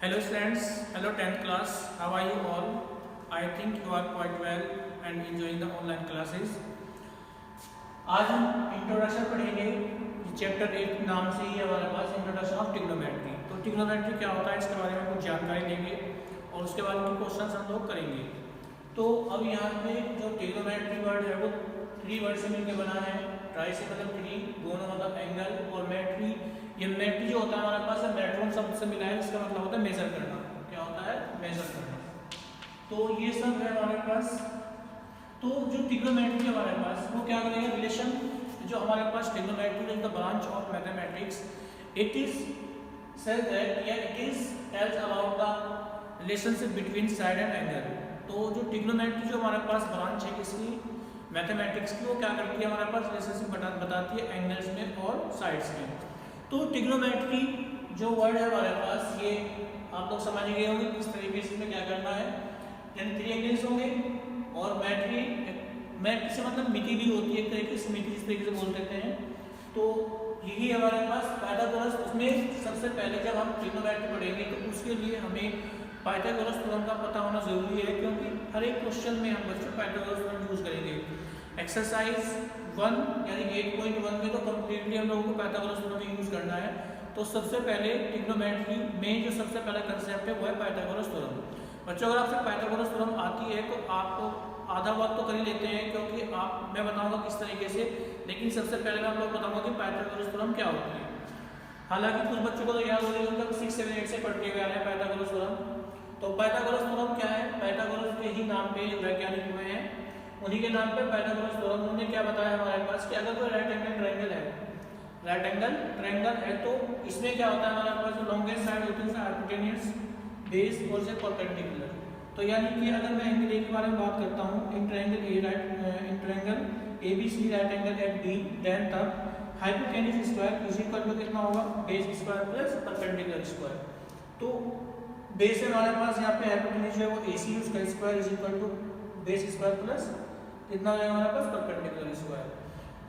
Hello students, hello 10th class, how are you all? I think you are quite well and enjoying the online classes. आज हम introduction पढ़ेंगे। Chapter 8 नाम से ही हमारे पास introduction of trigonometry. तो trigonometry क्या होता है इसके बारे में कुछ जानकारी लेंगे और उसके बाद के क्वेश्चन हम लोग करेंगे। तो अब यहाँ पे जो ट्रिग्नोमेट्री वर्ड है वो 3 वर्ड से मिलकर बना है। ट्राई से मतलब 3, दोनों मतलब एंगल, और मेट्री, ये मेट्री जो होता है हमारे पास मेट्रोन शब्द से मिला है, इसका मतलब होता है मेजर करना। क्या होता है? मेजर करना। तो ये सब है हमारे पास। तो जो ट्रिग्नोमेट्री हमारे पास वो क्या करेगा, रिलेशन जो हमारे पास trigonometry is the branch of mathematics, it is said that या it is tells about the relationship between side and angle. तो जो ट्रिग्नोमेट्री जो हमारे पास ब्रांच है किसकी, मैथमेटिक्स की, वो क्या करती है हमारे पास रिलेशनशिप बताती है एंगल्स में और साइड्स में। तो ट्रिग्नोमेट्री जो वर्ड है हमारे पास, ये आप लोग समझ गए होंगे किस तरीके से क्या करना है। यानी 3 एंगल्स होंगे और मैट्री से मतलब मिति भी होती है एक तरीके से, मिति इस तरीके से बोल देते हैं। तो यही हमारे पास पाइथागोरस, उसमें सबसे पहले जब हम ट्रिग्नोमेट्री पढ़ेंगे तो उसके लिए हमें पाइथागोरस थ्योरम का पता होना जरूरी है, क्योंकि हर एक क्वेश्चन में हम बच्चों पाइथागोरस थ्योरम यूज करेंगे। एक्सरसाइज 1 यानी 8.1 में तो कंप्लीटली हम लोगों को पाइथागोरस थ्योरम यूज करना है। तो सबसे पहले ट्रिग्नोमेट्री में जो सबसे पहला कंसेप्ट है वो है पाइथागोरस थ्योरम। बच्चों अगर आपसे पाइथागोरस थ्योरम आती है तो आप आधा बात तो कर ही लेते हैं, क्योंकि मैं बताऊंगा किस तरीके से, लेकिन सबसे पहले मैं आप लोग बताऊंगा कि पाइथागोरस थ्योरम क्या होती है। हालांकि कुछ बच्चों को तो याद हो रही होगा 6, 7, 8 से पढ़ के हुए आ रहे हैं पाइथागोरस थ्योरम। तो पाइथागोरस थ्योरम क्या है, पाइथागोरस के ही नाम पे वैज्ञानिक हुए हैं, उन्हीं के नाम पे पाइथागोरस थ्योरम। उन्होंने क्या बताया हमारे पास कि अगर कोई राइट एंगल ट्रायंगल है तो इसमें क्या होता है हमारे पास, जो लॉन्गेस्ट साइड होती है हाइपोटेन्यूज, बेस और से परपेंडिकुलर। तो यानी कि अगर मैं एंगल ए के बारे में बात करता हूँ, in triangle ABC right angle at B, then तब hypotenuse square is equal to कितना होगा, base square plus perpendicular square. तो बेस है हमारे पास यहाँ पे हाइपोटेन्यूज है वो AC, उसका square is equal to base square plus कितना हो जाएगा हमारे पास, परपेंडिकुलर स्क्वायर।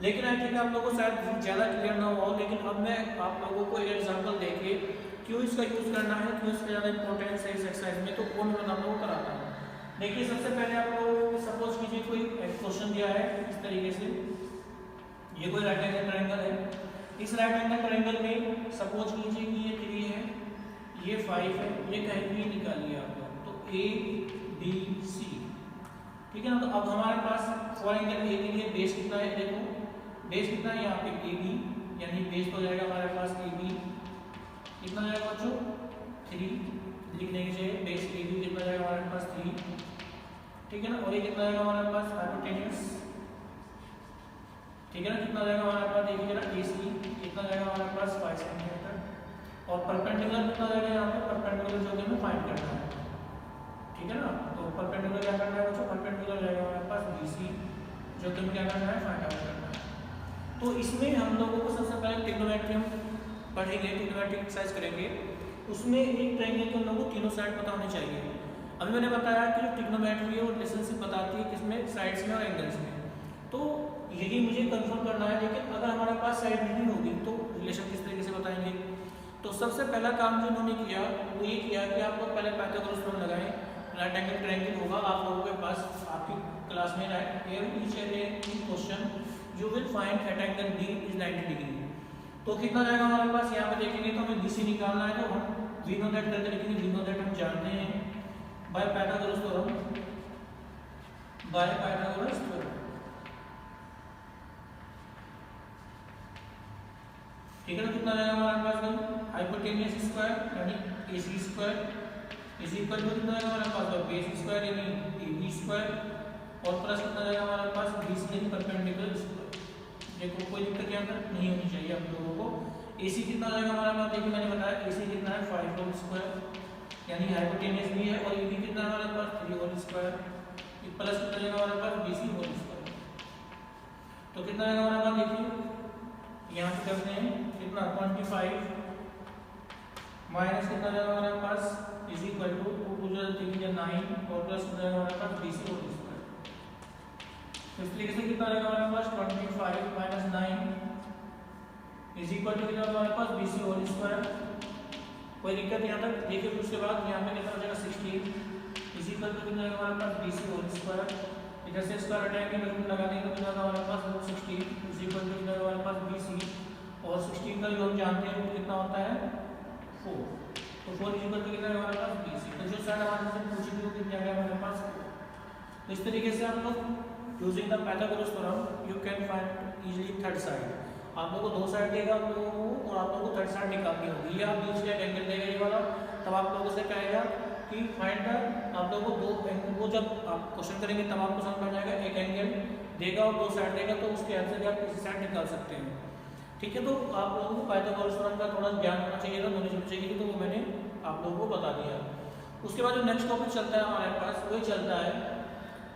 लेकिन आई थिंक आप लोगों को शायद ज़्यादा क्लियर ना हो, लेकिन अब मैं आप लोगों को एक एग्जांपल देके क्यों इसका यूज़ करना है, क्यों इसका ज़्यादा इंपॉर्टेंस है इस एक्सरसाइज में, तो वो मैं आप लोगों को कराता हूँ। देखिए सबसे पहले आप लोगों को सपोज कीजिए कोई क्वेश्चन दिया है इस तरीके से, ये कोई राइट एंगल ट्रायंगल है। इस राइट एंगल ट्रायंगल में सपोज कीजिए कि ये 3 है, ये 5 है, ये कहीं भी निकालिए आप लोग, तो ABC, ठीक है ना। तो अब हमारे पास फॉर एंगल ए के लिए बेस कितना है, देखो बेस कितना है यहाँ पे AB, यानी बेस तो जाएगा हमारे पास AB, कितना जाएगा बच्चों 3, लिखने की जगह बेस AB कितना जाएगा हमारे पास 3, ठीक है ना। और ये कितना जाएगा हमारे पास हाइपोटेन्यूज, ठीक है ना, कितना जाएगा हमारे पास देखिए ना AC कितना जाएगा हमारे पास 5 सेंटीमीटर, और परपेंडिकुलर कितना जाएगा यहाँ पे, परपेंडिकुलर जो कि हमें फाइंड करना है, ठीक है ना। तो परपेंडिकुलर क्या करना है बच्चों, परपेंडिकुलर जाएगा हमारे पास BC, जो कि हमें क्या करना है, फाइंड आउट करना है। तो इसमें हम लोगों को सबसे पहले ट्रिग्नोमेट्री हम पढ़ेंगे, ट्रिग्नोमेट्री एक्सरसाइज करेंगे। उसमें एक ट्रायंगल के हम लोगों को तीनों साइड पता होनी चाहिए। अभी मैंने बताया कि जो ट्रिग्नोमेट्री है वो रिलेशनशिप बताती है किसमें, साइड्स में और एंगल्स में। तो यही मुझे कंफर्म करना है, लेकिन अगर हमारे पास साइड नहीं होगी तो रिलेशन किस तरीके से बताएंगे। तो सबसे पहला काम जो उन्होंने किया वो ये किया कि आप लोग पहले पाइथागोरस थ्योरम लगाएं। राइट एंगल ट्रायंगल होगा आप लोगों के पास, आपकी क्लास में question you will find at angle B is 90 degree. तो कितना जाएगा हमारे पास, यहाँ पे देखेंगे तो हमें BC निकालना है, तो हम वी नो दैट करके लिखेंगे, वी नो दैट हम जानते हैं बाय पाइथागोरस थ्योरम, ठीक है ना। कितना जाएगा हमारे पास, हाइपोटेन्यूज स्क्वायर यानी AC square is equal to कितना जाएगा हमारे पास, बेस स्क्वायर यानी AB स्क्वायर, और प्लस कितना जाएगा हमारे पास BC यानी परपेंडिकुलर स्क्वायर। देखो कोई दिक्कत यहाँ तक नहीं होनी चाहिए आप लोगों को। AC कितना जाएगा हमारे पास, देखिए मैंने बताया AC कितना है 5 होल स्क्वायर यानी हाइपोटेन्यूज भी है, और AB कितना हमारे पास 3 होल स्क्वायर, प्लस कितना जाएगा हमारे पास BC होल स्क्वायर। तो कितना जाएगा हमारे पास, देखिए यहाँ से करते हैं कितना 25 माइनस कितना जाएगा हमारे पास इज इक्वल टू 2 3 9, और प्लस कितना जाएगा हमारे पास BC होल स्क्वायर। तो इस तरीके से कितना रहेगा हमारे पास 25 माइनस 9 इज इक्वल टू कितना हमारे पास BC होल स्क्वायर। कोई दिक्कत यहाँ तक? देखिए उसके बाद यहाँ पे कितना हो जाएगा 16 इसी पर कितना आएगा हमारे पास BC होल स्क्वायर, इधर से स्क्वायर हटाएंगे तो लगा देंगे तो कितना हमारे पास 16 इसी पर कितना हमारे पास BC और 16 का जो हम जानते हैं वो कितना होता है 4, तो 4 इसी पर कितना हमारे पास BC, तो जो साइड हमारे पास पूछी थी वो कितना आएगा हमारे पास 4। तो इस तरीके से आप लोग using the Pythagoras theorem you can find easily third side. आप लोगों को दो साइड देगा आप लोगों को और आप लोगों को थर्ड साइड निकालनी होगी, ये आप बीच का एंगल देगा ये वाला, तब आप लोगों से कहेगा कि फाइंड द, आप लोगों को दो एंगल को जब आप क्वेश्चन करेंगे तब आपको समझ में आ जाएगा, एक एंगल देगा और दो साइड देगा तो उसके आंसर से आप किसी साइड निकाल सकते हैं। ठीक है, तो आप लोगों को पाइथागोरस थ्योरम का थोड़ा ज्ञान होना चाहिए था, नॉलेज होनी चाहिए, तो वो मैंने आप लोगों को बता दिया। उसके बाद जो नेक्स्ट टॉपिक चलता है हमारे पास वही चलता है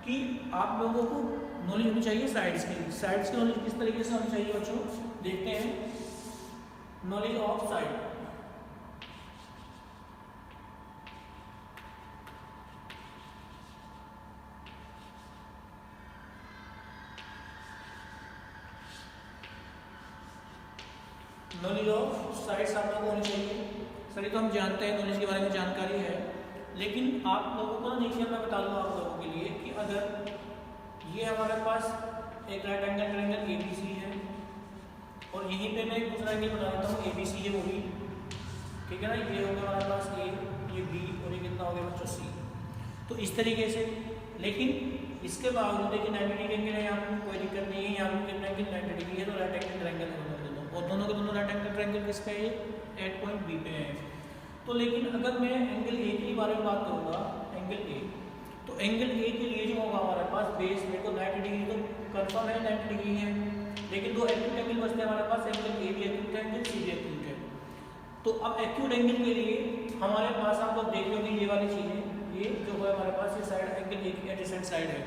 कि आप लोगों को नॉलेज होनी चाहिए साइड्स की। साइड्स की नॉलेज किस तरीके से होनी चाहिए बच्चों, देखते हैं knowledge of side. Knowledge of sides आप लोगों को होनी चाहिए। सर ये तो हम जानते हैं, नॉलेज के बारे में जानकारी है, लेकिन आप लोगों को ना देखिए मैं बता दूँ आप लोगों के लिए कि अगर ये हमारे पास एक राइट एंगल ट्रायंगल ABC है और यहीं पे मैं एक दूसरा एंगल बना देता हूँ ABC है वो भी, ठीक है ना, ये हो गया हमारे पास A, ये B और ये कितना हो गया बच्चों C। तो इस तरीके से, लेकिन इसके बावजूद देखिए 90 डिग्री एंगल है, यहाँ पे कोई दिक्कत नहीं है, यहाँ पे कितना एंगल 90 डिग्री है, तो राइट एंगल ट्रायंगल है दोनों, और दोनों के दोनों राइट एंगल ट्रायंगल किस पे है, एट पॉइंट B पे है। तो लेकिन अगर मैं एंगल A के बारे में बात करूँगा, एंगल A, तो एंगल A के लिए जो होगा हमारे पास बेस देखो 90 डिग्री तो कंफर्म है 90 डिग्री है, लेकिन दो एक्यूट एंगल बचते हैं हमारे पास, एंगल A भी एक्यूट है, एंगल C भी एक्यूट है। तो अब एक्यूट एंगल के लिए हमारे पास आप लोग देख लोगे ये वाली चीज़ें, ये जो है हमारे पास ये साइड एंगल A की एडजेसेंट साइड है,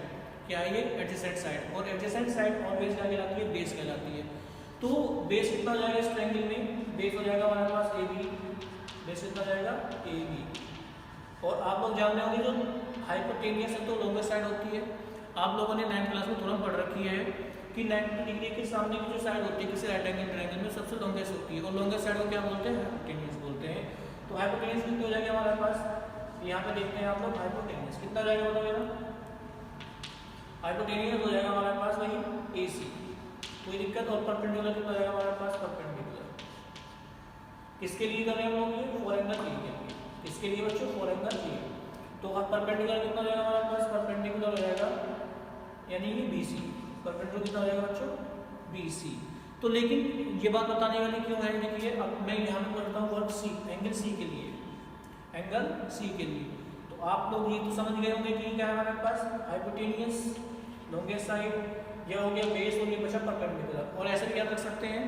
क्या है ये एडजेसेंट साइड, और एडजेसेंट साइड ऑलवेज क्या कहलाती है, बेस कहलाती है। तो बेस कितना हो जाएगा इस ट्रायंगल में, बेस हो जाएगा हमारे पास AB, बेस कितना जाएगा AB। और आप लोग जानते होंगे जो हाइपोटेनियस है तो लॉन्गर साइड होती है, आप लोगों ने 9th क्लास में थ्योरम पढ़ रखी है कि 90 डिग्री के सामने की जो साइड होती है किसी राइट एंगल ट्रायंगल में सबसे लॉन्गेस्ट होती है, और लॉन्गेस्ट साइड को क्या बोलते हैं, हाइपोटेनियस बोलते हैं। तो हाइपोटेनियस कितनी हो जाएगी हमारे पास, यहाँ पे देखते हैं आप लोग हाइपोटेनियस कितना जाएगा बताओ मेरा, हाइपोटेनियस हो जाएगा हमारे पास वही AC, कोई दिक्कत, और परपेंडिकुलर कितना जाएगा हमारे पास, परपेंडिकुलर किसके लिए कर रहे हैं हम लोग, ये 4 एंगल A के लिए, इसके लिए बच्चों 4 एंगल A, तो अब परपेंडिकुलर कितना जाएगा हमारे पास, परपेंडिकुलर हो जाएगा यानी ये BC, परपेंडिकुलर कितना हो जाएगा बच्चों BC। तो लेकिन ये बात बताने वाली क्यों है, देखिए अब मैं यहाँ पे करता हूँ वर्क C, एंगल C के लिए, एंगल C के लिए, तो आप लोग ये तो समझ गए होंगे कि क्या है हमारे पास, हाइपोटेनियस लॉन्गेस्ट साइड, यह हो गया बेस और ये बचा परपेंडिकुलर। और ऐसे भी क्या कर सकते हैं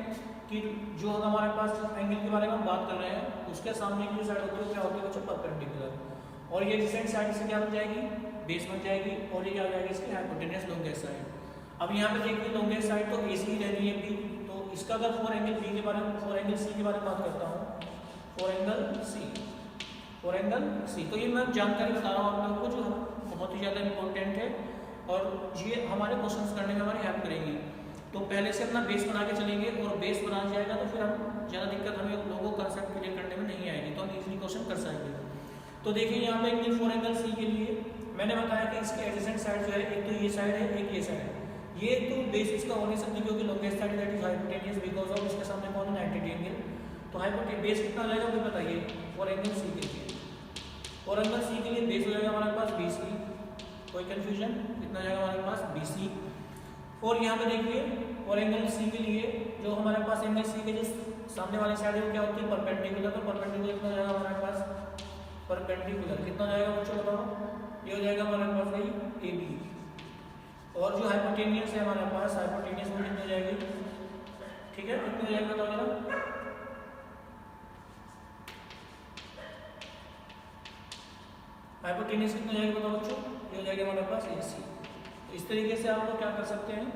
कि जो हमारे पास एंगल के बारे में हम बात कर रहे हैं उसके सामने की जो साइड होती है वो क्या होती है बच्चों, परपेंडिकुलर, और ये डिसेंट साइड से क्या बन जाएगी, बेस बन जाएगी, और ये क्या हो जाएगी इसकी हाइपोटेनियस लॉन्गेस्ट साइड। अब यहाँ पे देखिए लॉन्गेस्ट साइड तो AC ही रहनी है B, तो इसका अगर 4 एंगल B के बारे में, 4 एंगल C के बारे में बात करता हूँ, 4 एंगल C, 4 एंगल C, तो ये मैं जानकारी बता रहा हूँ आप लोगों को जो बहुत ही ज़्यादा इंपॉर्टेंट है और ये हमारे क्वेश्चन करने में हमारी हेल्प करेंगी। तो पहले से अपना बेस बना के चलेंगे, और बेस बना जाएगा तो फिर हम ज़्यादा दिक्कत हमें लोगों को कंसेप्ट क्लियर करने में नहीं आएगी, तो हम इजीली क्वेश्चन कर सकेंगे। तो देखिए यहाँ पे एंगल 4 एंगल C के लिए मैंने बताया कि इसके एडजेसेंट साइड जो है एक तो ये साइड है एक ये साइड है, ये तो बेस इसका हो नहीं सकती क्योंकि longest side that is hypotenuse because of इसके सामने कौन है 90 एंगल, तो हाइपोटेनियस बेस कितना जाएगा मुझे बताइए 4 एंगल C के लिए, 4 एंगल C के लिए बेस हो जाएगा हमारे पास BC, कोई कंफ्यूजन, कितना जाएगा हमारे पास BC। और यहाँ पे देखिए और एंगल C के लिए जो हमारे पास एंगल C के जो सामने वाली साइड है वो क्या होती है परपेंडिकुलर, तो परपेंडिकुलर कितना जाएगा हमारे पास, परपेंडिकुलर कितना जाएगा बच्चों बताओ, ये हो जाएगा हमारे पास भाई AB। और जो हाइपोटेनियस है हमारे पास, हाइपोटेनियस वो कितनी हो जाएगी, ठीक है कितनी हो जाएगी बताओ जरा, हाइपोटेनियस कितनी हो जाएगी बताओ बच्चों, ये हो जाएगा हमारे पास AC। तो इस तरीके से आप लोग क्या कर सकते हैं,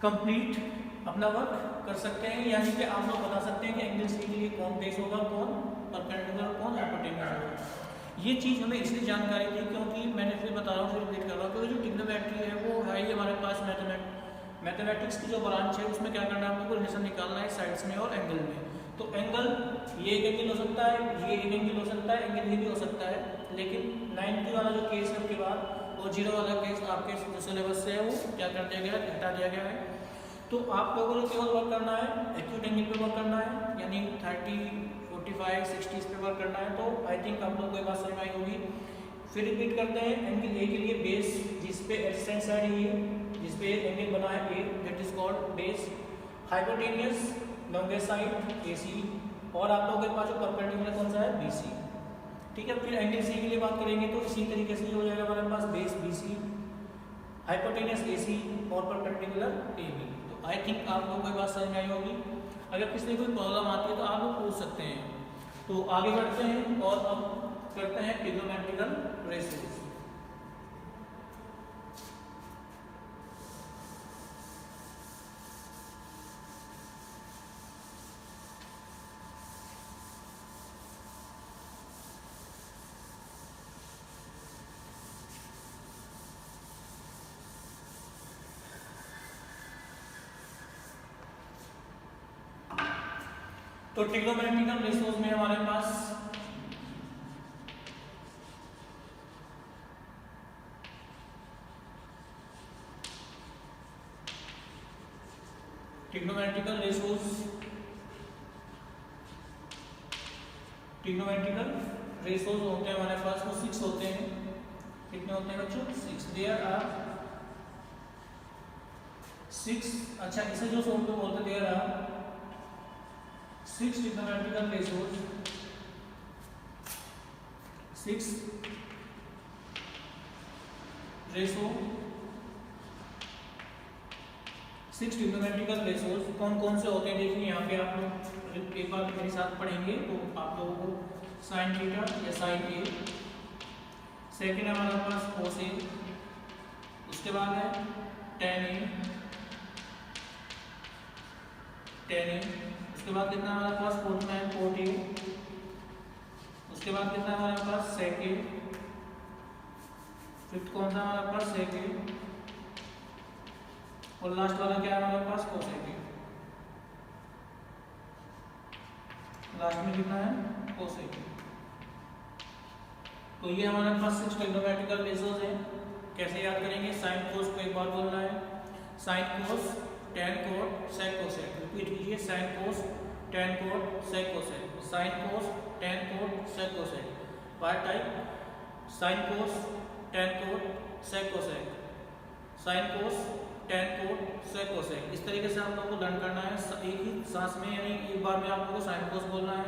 कंप्लीट अपना वर्क कर सकते हैं, यानी कि आप लोग बता सकते हैं कि एंगल C के लिए कौन बेस होगा, कौन परपेंडिकुलर, कौन हाइपोटेनियस होगा। ये चीज़ हमें इसलिए जानकारी थी क्योंकि मैंने फिर बता रहा हूँ, फिर रिपीट कर रहा हूँ, क्योंकि जो ट्रिग्नोमेट्री है वो है ही हमारे पास मैथमेटिक्स की जो ब्रांच है उसमें क्या करना है, आपको रिलेशन निकालना है साइड्स में और एंगल में। तो एंगल ये एक एंगल हो सकता है, ये एक एंगल हो सकता है, एंगल ये भी हो सकता है, लेकिन 90 वाला जो केस है उसके बाद वो 0 वाला केस आपके जो सिलेबस से है वो क्या कर दिया गया है, हटा दिया गया है। तो आप लोगों को केवल वर्क करना है एक्यूट एंगल पे वर्क करना है, यानी 30, 45, 60 पे वर्क करना है। तो आई थिंक आप लोगों को ये बात समझ आई होगी। फिर रिपीट करते हैं, एंगल ए के लिए बेस जिस पे एडजेसेंट साइड है, जिस पे एंगल बना है A, that is called base. Hypotenuse longest side AC, और आप लोगों के पास जो परपेंडिकुलर कौन सा है, BC। ठीक है, फिर एंगल C के लिए बात करेंगे तो इसी तरीके से हो जाएगा हमारे पास बेस BC, हाइपोटेनियस AC और परपेंडिकुलर AB। तो आई थिंक आप लोगों को बात समझ में आई होगी। अगर किसी कोई प्रॉब्लम आती है तो आप लोग पूछ सकते हैं। तो आगे बढ़ते हैं और अब करते हैं ट्रिग्नोमेट्रिकल रेशियोज। तो ट्रिग्नोमेट्रिकल रेशियोज में हमारे पास ट्रिग्नोमेट्रिकल रेशियोज होते हैं हमारे पास, वो 6 होते हैं। कितने होते हैं बच्चों, 6। There are 6। अच्छा, इसे जो शॉर्ट में बोलते हैं there are 6 trigonometrical ratios, 6 trigonometrical ratios कौन कौन से होते हैं देखिए यहाँ पे आप लोग एक बार मेरे साथ पढ़ेंगे तो आप लोगों को साइन थीटा या साइन ए, सेकेंड है हमारे पास कोस ए, उसके बाद है टेन ए, उसके बाद कितना हमारे पास कोट है कोट ए, उसके बाद कितना हमारे पास सेक ए, फिफ्थ कौन सा हमारे पास सेक ए, और लास्ट वाला क्या है हमारे पास कोसेक। लास्ट में कितना है कोसेक। तो ये हमारे पास 6 ट्रिग्नोमेट्रिकल रेशियोज हैं। कैसे याद करेंगे, साइन कोस को एक बार बोलना है, sine cos tan cot sec cosec. Repeat कीजिए, sine cos tan cot sec cosec, sine cos tan cot sec cosec. Part type sine cos tan cot sec cosec, sine cos tan cot sec cosec. इस तरीके से आप लोगों को learn करना है एक ही सांस में, यानी एक बार में आप लोगों को साइन कोस बोलना है,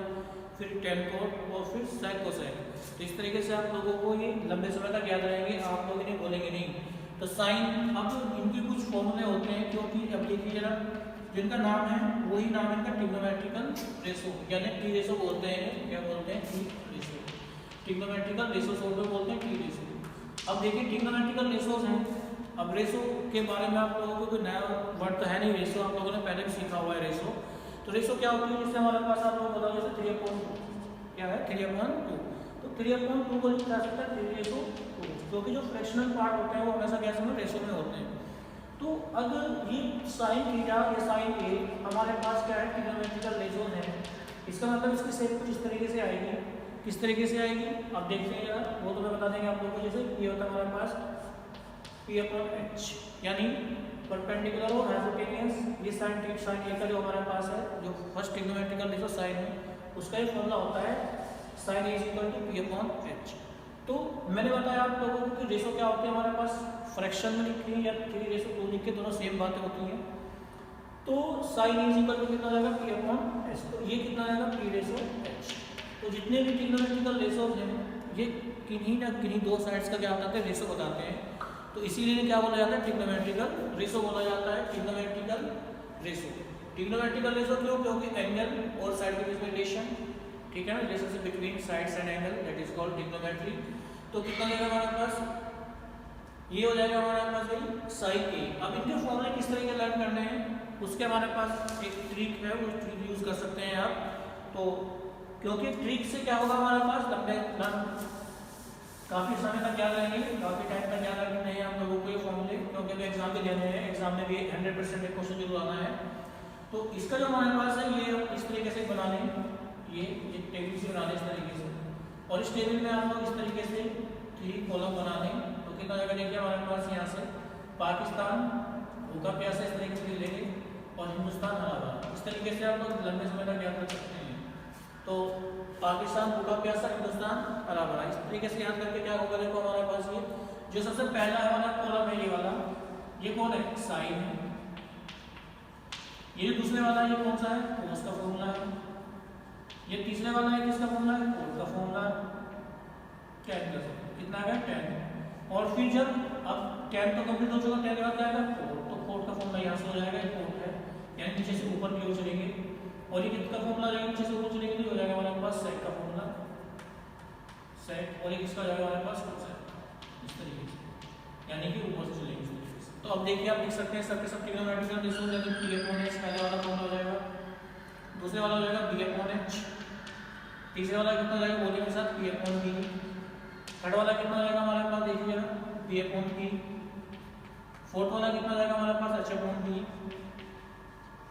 फिर टेन कोट और फिर सेक कोसेक। तो इस तरीके से आप लोगों को ये लंबे समय तक याद रहेंगे, आप लोग इन्हें बोलेंगे नहीं। तो साइन, अब इनके कुछ फॉर्मूले होते हैं क्योंकि अब देखिए जरा, जिनका नाम है वही नाम है इनका ट्रिग्नोमेट्रिकल रेशियो, यानी टी रेशियो बोलते हैं। क्या बोलते हैं, T ratio. Trigonometrical ratio short में बोलते हैं टी रेशियो। अब देखिए ट्रिग्नोमेट्रिकल रेशियोज हैं। अब रेशो के बारे में आप लोगों को कोई नया वर्ड तो है नहीं, रेशो आप लोगों ने पहले भी सीखा हुआ है रेशो। तो रेशो क्या होती है, जिससे हमारे पास आप लोगों को बताओ जैसे 3/2 क्या है, 3/2। तो 3/2 को लिखा जा सकता है 3/2, क्योंकि जो फ्रैक्शनल पार्ट होते हैं वो हमेशा कैसे में रेशो में होते हैं। तो अगर ये साइन थीटा या साइन ए हमारे पास क्या है, ट्रिग्नोमेट्रिकल रेशो है, इसका मतलब इसकी शेप कुछ इस तरीके से आएगी। किस तरीके से आएगी अब देखते हैं जरा, वो तो मैं बता देंगे आप लोगों को। जैसे ये होता है हमारे पास P/H, यानी परपेंडिकुलर और हाइपोटेनियस। ये साइन थीटा साइन ए का जो हमारे पास है, जो फर्स्ट ट्रिग्नोमेट्रिकल रेशियो साइन है, उसका एक फॉर्मूला होता है sign A equal to P/H। तो मैंने बताया आप लोगों को कि रेशियो क्या होते हैं हमारे पास, फ्रैक्शन में लिखते हैं या 3/2 लिख के, दोनों सेम बातें होती हैं। तो साइन ए इक्वल टू कितना जाएगा, P/H। तो ये कितना आएगा, P/H। तो जितने भी ट्रिग्नोमेट्रिकल रेशियोज हैं ये किन्हीं ना किन्हीं दो साइड्स का क्या बताते हैं, रेशियो बताते हैं। तो इसीलिए क्या बोला जाता है, ट्रिग्नोमेट्रिकल रेशियो बोला जाता है। ट्रिग्नोमेट्रिकल रेशियो, ट्रिग्नोमेट्रिकल रेशियो क्यों, क्योंकि एंगल और साइड के बीच में रिलेशन, ठीक है ना, relationship between sides and angle, that is called trigonometry. तो कितना देगा हमारे पास, ये हो जाएगा हमारे पास भाई साइन ए। अब इनके फॉर्मूले किस तरीके लर्न करने हैं, उसके हमारे पास एक ट्रिक है, वो ट्रिक यूज कर सकते हैं आप। तो क्योंकि ट्रिक से क्या होगा हमारे पास, लंबे काफ़ी समय तक याद रहेंगे, काफ़ी टाइम तक याद रखने हैं हम लोगों को ये फॉर्मूले, क्योंकि अभी एग्जाम भी देने हैं, एग्जाम में भी 100% एक क्वेश्चन जरूर आना है। तो इसका जो हमारे पास है ये इस तरीके से बना लें, ये टेबल से बना लें इस तरीके से, और इस टेबल में आप लोग इस तरीके से 3 कॉलम बना लें। तो कितना जगह देखिए हमारे पास यहाँ से पाकिस्तान भूखा प्यासा इस तरीके से लेंगे और हिंदुस्तान हरा भरा, इस तरीके से आप लोग लंबे समय तक याद रख सकते हैं। तो पाकिस्तान भूखा प्यासा, हिंदुस्तान हरा भरा, इस तरीके से याद करके क्या होगा, देखो हमारे पास ये जो सबसे पहला हमारा कॉलम है ये वाला, ये कौन है, साइन है। ये दूसरे वाला ये कौन सा है, कोस का फॉर्मूला है। ये तीसरे वाला है किसका फॉर्मूला है, कोस का फॉर्मूला, tan प्लस कितना है 10। और फिर जब अब 10 तो कंप्लीट हो चुका, 10 के बाद क्या आएगा 4, तो 4 का फॉर्मूला यहाँ से हो जाएगा, 4 है यानी नीचे से ऊपर की ओर चलेंगे, और ये किसका फॉर्मूला जाएगा, नीचे से ऊपर चलेंगे तो हो जाएगा हमारे पास सेट का फॉर्मूला, सेट, और ये किसका जाएगा हमारे पास कोसेट, इस तरीके से यानी कि ऊपर से चलेंगे इस तरीके से। तो अब देखिए आप लिख सकते हैं सबके सब ट्रिग्नोमेट्रिक रेशियो यानी p/h पहले वाला फॉर्मूला हो जाएगा, दूसरे वाला हो जाएगा b/h, तीसरे वाला कितना हो जाएगा वोल्यूम के साथ p/v, थर्ड वाला कितना हो जाएगा हमारे पास देखिएगा p/p, फोर्थ वाला कितना हो जाएगा हमारे पास h/p,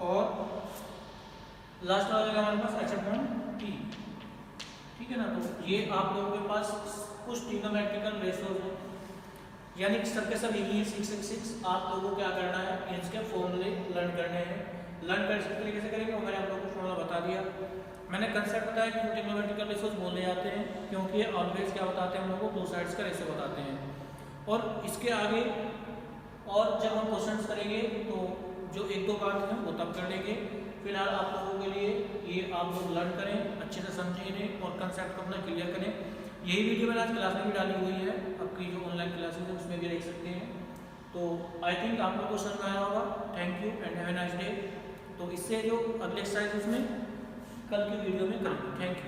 और लास्ट वाला जाएगा हमारे पास h/t। ठीक है ना। तो ये आप लोगों के पास कुछ ट्रिग्नोमेट्रिकल रेशियोज हैं, यानी कि सबके सब यही 666 आप लोगों को क्या करना है, इसके फॉर्मूले लर्न करने हैं। लर्न कर इस तरीके से करेंगे, मैंने आप लोगों को फॉर्मूला बता दिया, मैंने कंसेप्ट बताया कि ट्रिग्नोमेट्रिकल रेशियोज बोले जाते हैं क्योंकि ये ऑलवेज क्या बताते हैं हम लोग को, 2 साइड्स का रेशियो बताते हैं। और इसके आगे और जब हम क्वेश्चंस करेंगे तो जो 1-2 बात है वो तब कर लेंगे। फिलहाल आप लोगों के लिए ये आप लोग लर्न करें, अच्छे से समझें और कंसेप्ट को अपना क्लियर करें। यही वीडियो मैंने आज क्लास में भी डाली हुई है, आपकी जो ऑनलाइन क्लासेस है उसमें भी देख सकते हैं। तो आई थिंक आप लोग को समझ में आया होगा। Thank you and have a nice day. तो इससे जो अगले एक्सरसाइज उसमें कल की वीडियो में करेंगे। Thank you.